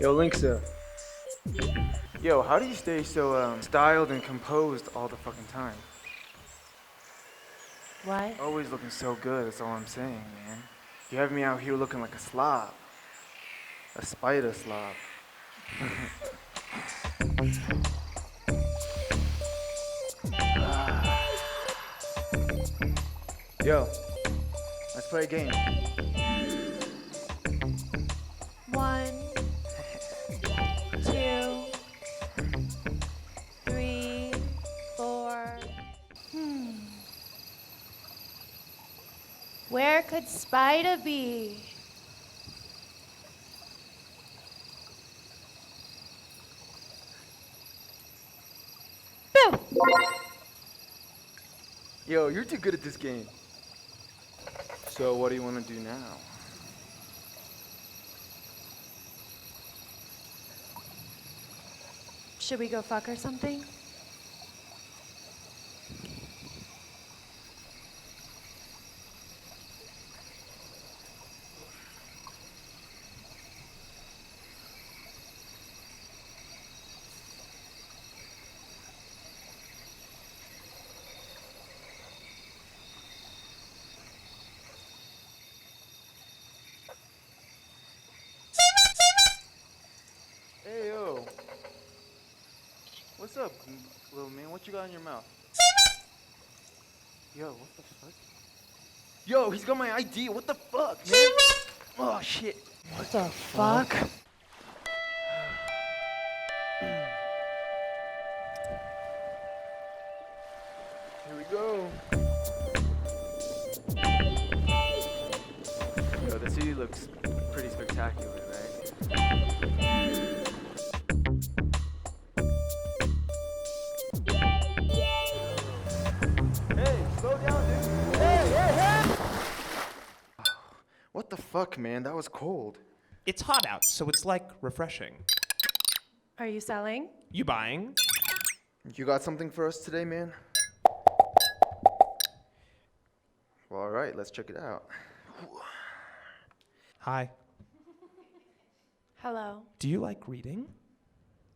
Yo, Linksa. Yo, how do you stay so styled and composed all the fucking time? What? Always looking so good, that's all I'm saying, man. You have me out here looking like a slob. A spider slob. Yo, let's play a game. 1, 2, 3, 4. Where could Spider be? Boo! Yo, you're too good at this game. So what do you want to do now? Should we go fuck or something? Hey, yo. What's up, little man? What you got in your mouth? Yo, what the fuck? Yo, he's got my ID. What the fuck, man? Oh, shit. What the fuck? Here we go. Yo, the city looks pretty spectacular, right? Hey, slow down, dude. Hey! What the fuck, man? That was cold. It's hot out, so it's like refreshing. Are you selling? You buying? You got something for us today, man? Well, all right, let's check it out. Hi. Hello. Do you like reading?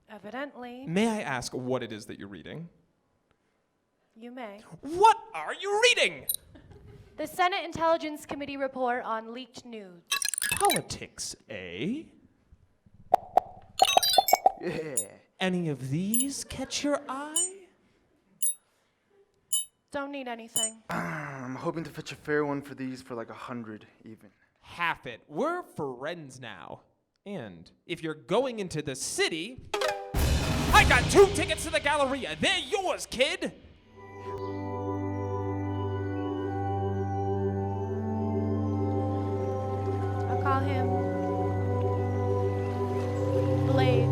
Evidently. May I ask what it is that you're reading? You may. What are you reading? The Senate Intelligence Committee report on leaked nudes. Politics, eh? Yeah. Any of these catch your eye? Don't need anything. I'm hoping to fetch a fair one for these for like 100 even. Half it. We're friends now. And if you're going into the city, I got 2 tickets to the Galleria. They're yours, kid. I'll call him Blade.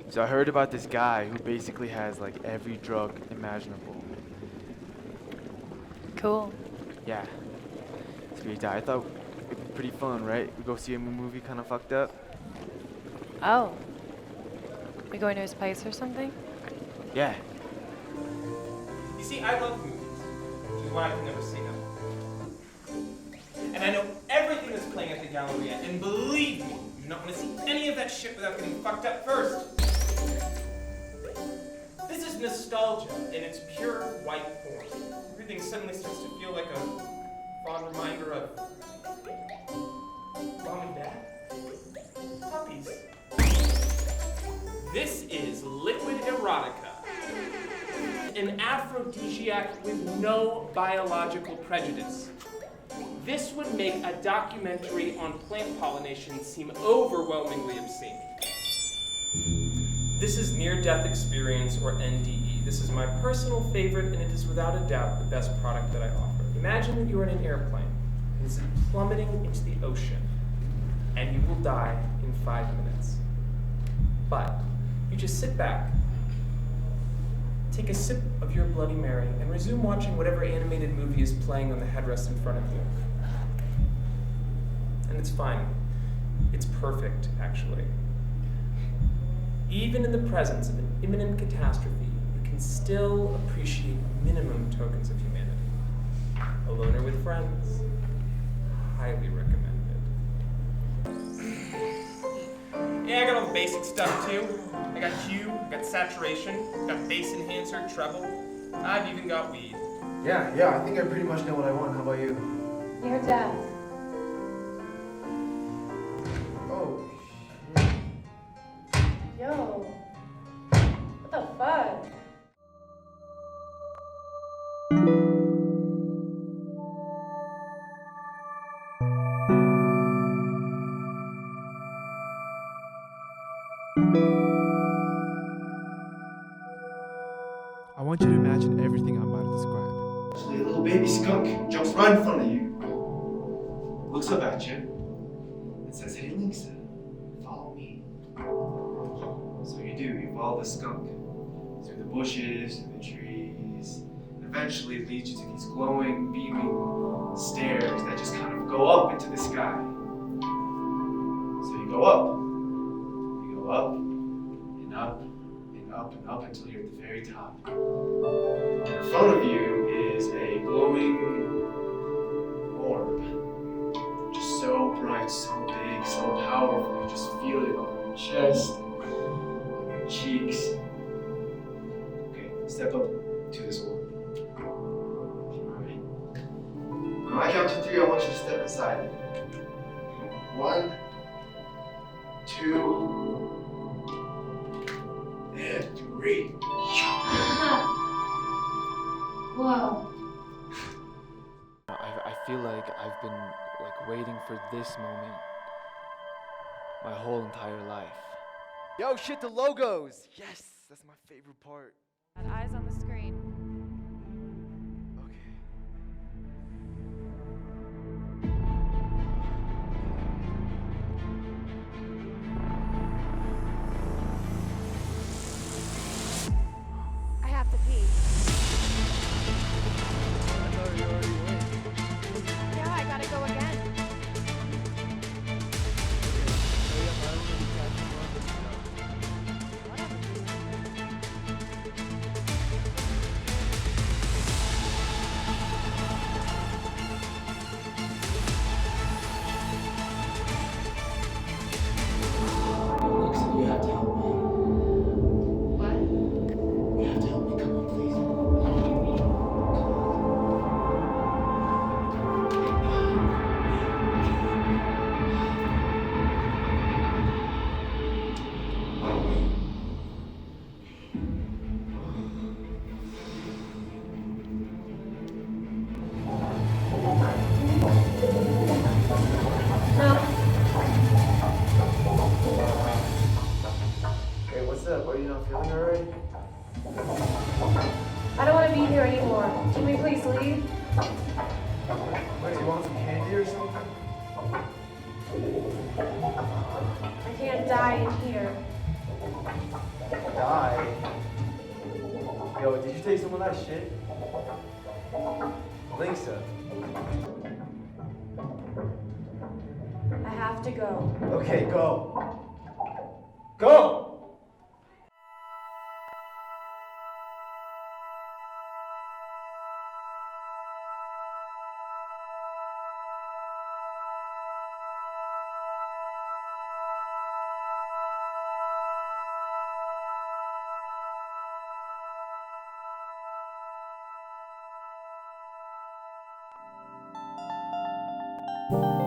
So I heard about this guy who basically has like every drug imaginable. Cool. Yeah. Spirito, I thought it'd be pretty fun, right? We go see a movie kind of fucked up. Oh. We going to his place or something? Yeah. You see, I love movies, which is why I can never see them. And I know everything that's playing at the Galleria, and believe me, you do not want to see any of that shit without getting fucked up first. This is nostalgia in its pure white form. Everything suddenly starts to feel like a fond reminder of mom and dad. Puppies. This is liquid erotica. An aphrodisiac with no biological prejudice. This would make a documentary on plant pollination seem overwhelmingly obscene. This is near-death experience, or NDE. This is my personal favorite, and it is without a doubt the best product that I offer. Imagine that you are in an airplane, and it's plummeting into the ocean, and you will die in 5 minutes. But you just sit back, take a sip of your Bloody Mary, and resume watching whatever animated movie is playing on the headrest in front of you. And it's fine. It's perfect, actually. Even in the presence of an imminent catastrophe, you can still appreciate minimum tokens of humanity. Alone or with friends, highly recommended. Yeah, I got all the basic stuff too. I got hue, I got saturation, I got bass enhancer, treble. I've even got weed. Yeah, I think I pretty much know what I want. How about you? Your desk. Oh, Yo. What the fuck? I want you to imagine everything I'm about to describe. actually, a little baby skunk jumps right in front of you, looks up at you, and says, "Hey, Lisa, follow me." So you do. You follow the skunk through the bushes, through the trees, and eventually it leads you to these glowing, beaming stairs that just kind of go up into the sky. So you go up. You go up and up and up and up until you're at the very top. In front of you is a glowing orb. Just so bright, so big, so powerful. You just feel it on your chest, on your cheeks. Okay, step up to this orb. Alright. When I count to 3, I want you to step inside it. 1, 2, and 3. Whoa. I feel like I've been waiting for this moment my whole entire life. Yo, shit, the logos! Yes, that's my favorite part. Eyes on the screen. Okay. I have to pee. I thought you already went. Yeah, I gotta go again. Alexa, you have to help me. What? You have to help me. Come on, please. No. Hey, what's up? Are you not feeling alright? I don't want to be here anymore. Can we please leave? Wait, you want some candy or something? I can't die in here. Die? Yo, did you take some of that shit? Linksa. I have to go. Okay, go. Go! Thank you.